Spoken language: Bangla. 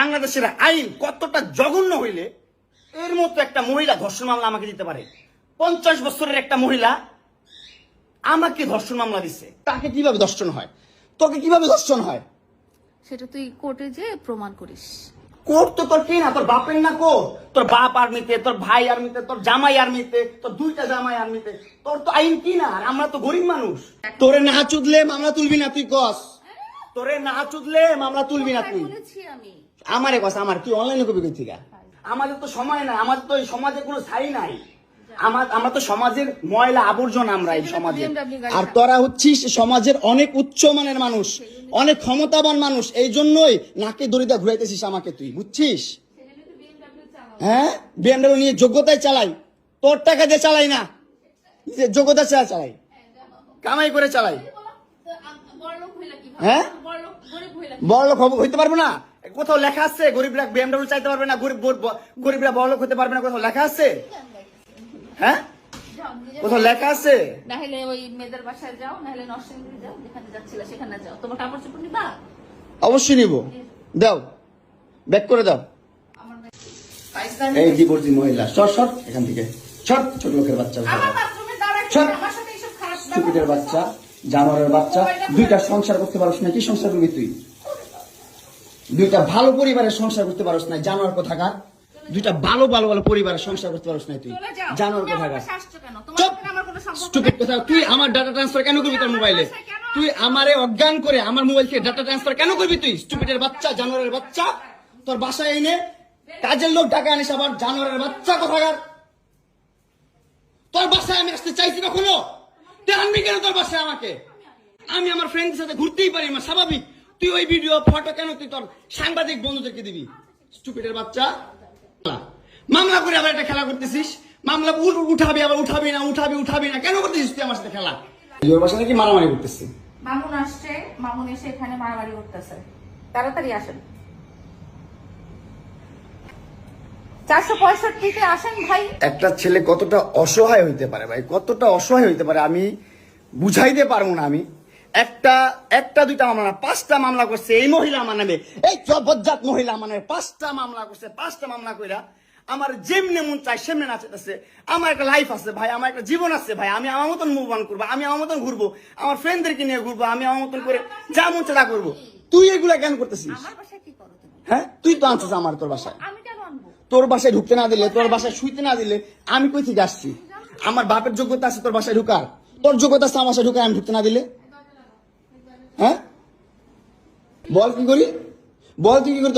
বাংলাদেশের আইন কতটা জঘন্য হইলে এর মতো একটা মহিলা ধর্ষণ মামলা আমাকে দিতে পারে? 50 বছরের একটা মহিলা আমাকে ধর্ষণ মামলা দিচ্ছে। তাকে কিভাবে ধর্ষণ হয়? তোকে কিভাবে ধর্ষণ হয়? সেটা তুই কোর্টে যে প্রমাণ করিস। কোর্ট তো তোর কি না, তোর বাপের না কোর্ট? তোর বাপ আর্মিতে, তোর ভাই আর্মিতে, তোর জামাই আর্মিতে, তোর দুইটা জামাই আর্মিতে, তোর তো আইন কি না? আর আমরা তো গরিব মানুষ। তোরে না চুদলে মামলা তুলবি না তুই কস? তোরে না চুদলে মামলা তুলবি না তুই? বলেছি আমি। আমারে কস, আমার তুই অনলাইনে কবি কই থেকে? আমাদের তো সময় নাই, আমাদের তো এই সমাজে কোনো ছাই নাই। আমরা তো সমাজের ময়লা আবর্জনা, আমরা এই সমাজে। আর তোরা হচ্ছিস সমাজের অনেক উচ্চ মানের মানুষ, অনেক ক্ষমতাবান মানুষ, এই জন্যই নাকে দড়িটা ঘুরাইতেছিস আমাকে, তুই বুঝছিস? হ্যাঁ, বিএমডব্লিউ নিয়ে যোগ্যতায় চালাই, তোর টাকা দিয়ে চালাই না, যে যোগ্যতা চালাই, কামাই করে চালাই। হ্যাঁ, বড়লোক হইতে পারবো না? কোথাও লেখা আছে গরিবরা বিএমডব্লিউ চাইতে পারবে না, গরিবরা বড়লোক হতে পারবে না? কোথাও লেখা আছে? হ্যাঁ, কোথাও লেখা আছে? নাহলে ওই মেয়েদের বাসায় যাও, নাহলে নরসিংদী যাও, যেখানে যাচ্ছিল সেখানে যাও। তোমার কাপড় চোপড় নিবা? অবশ্যই নিব। দাও, ব্যাক করে দাও। এই ডিভোর্সি মহিলা, সর এখান থেকে, সর। ছোট লোকের বাচ্চা, চুপিটের বাচ্চা, জানোয়ারের বাচ্চা। দুইটা সংসার করতে পারছ না, কি সংসার করবি তুই? দুইটা ভালো পরিবারের সংসার করতে পারছ না, জানোয়ার কোথাকার। দুইটা ভালো পরিবারের সংসার করতে পারছ না তুই, জানোয়ার কোথাকার। স্টুপিড কথা। তুই আমার ডাটা ট্রান্সফার কেন করবি তোর মোবাইলে? তুই আমারে অজ্ঞান করে আমার মোবাইল থেকে ডাটা ট্রান্সফার কেন করবি তুই? স্টুপিডের বাচ্চা, জানোয়ারের বাচ্চা। তোর বাসায় এনে কাজের লোক টাকা আনিস, আবার জানোয়ারের বাচ্চা কোথাকার। তোর বাসায় আমি আসতে চাইছি কখনো? তুই আনবি কেন তোর বাসায় আমাকে? আমি আমার ফ্রেন্ডের সাথে ঘুরতেই পারি না, স্বাভাবিক। তুই ওই ভিডিও ফটো কেন তুই তোর সাংবাদিক বন্ধুদেরকে দিবি? স্টুপিডের বাচ্চা। মামলা করে আবার একটা খেলা করতেছিস। মামলা উঠাবি, আবার উঠাবি না, কেন করতেছিস তুই আমার সাথে খেলা? ওর বাসায় নাকি মারামারি করতেছি। মামুন আসছে, মামুন এসে এখানে মারামারি করতেছে। তাড়াতাড়ি আসেন, 465-তে আসেন ভাই। একটা ছেলে কতটা অসহায় হইতে পারে ভাই, কতটা অসহায় হইতে পারে আমি বুঝাইতে পারবো না। আমি একটা দুইটা মামলা না, 5টা মামলা করছে এই মহিলা আমার নামে। এই জবজ্জাত মহিলা আমার নামে 5টা মামলা করছে। 5টা মামলা কইরা আমার যেমনে মন চাই সেমনে নাচতেছে। আমার একটা লাইফ আছে ভাই, আমার একটা জীবন আছে ভাই। আমি আমার মতন মুভ অন করবো, আমি আমার মতন ঘুরবো, আমার ফ্রেন্ডদেরকে নিয়ে ঘুরবো, আমি আমার মতন করে যা মন চাই তা করবো। তুই এগুলা কেন করতেছিস? আমার বাসায় কি করো তুমি? হ্যাঁ, তুই তো আনছিস আমার তোর বাসায়। আমি কেন আনবো? তোর বাসায় ঢুকতে না দিলে, তোর বাসায় শুইতে না দিলে আমি কই থেকে আসছি? আমার বাপের যোগ্যতা আছে তোর বাসায় ঢুকার? তোর যোগ্যতা আছে আমার বাসায় ঢুকার, আমি ঢুকতে না দিলে? হ্যাঁ, বল কি করি, বল তুই কি করি? তোর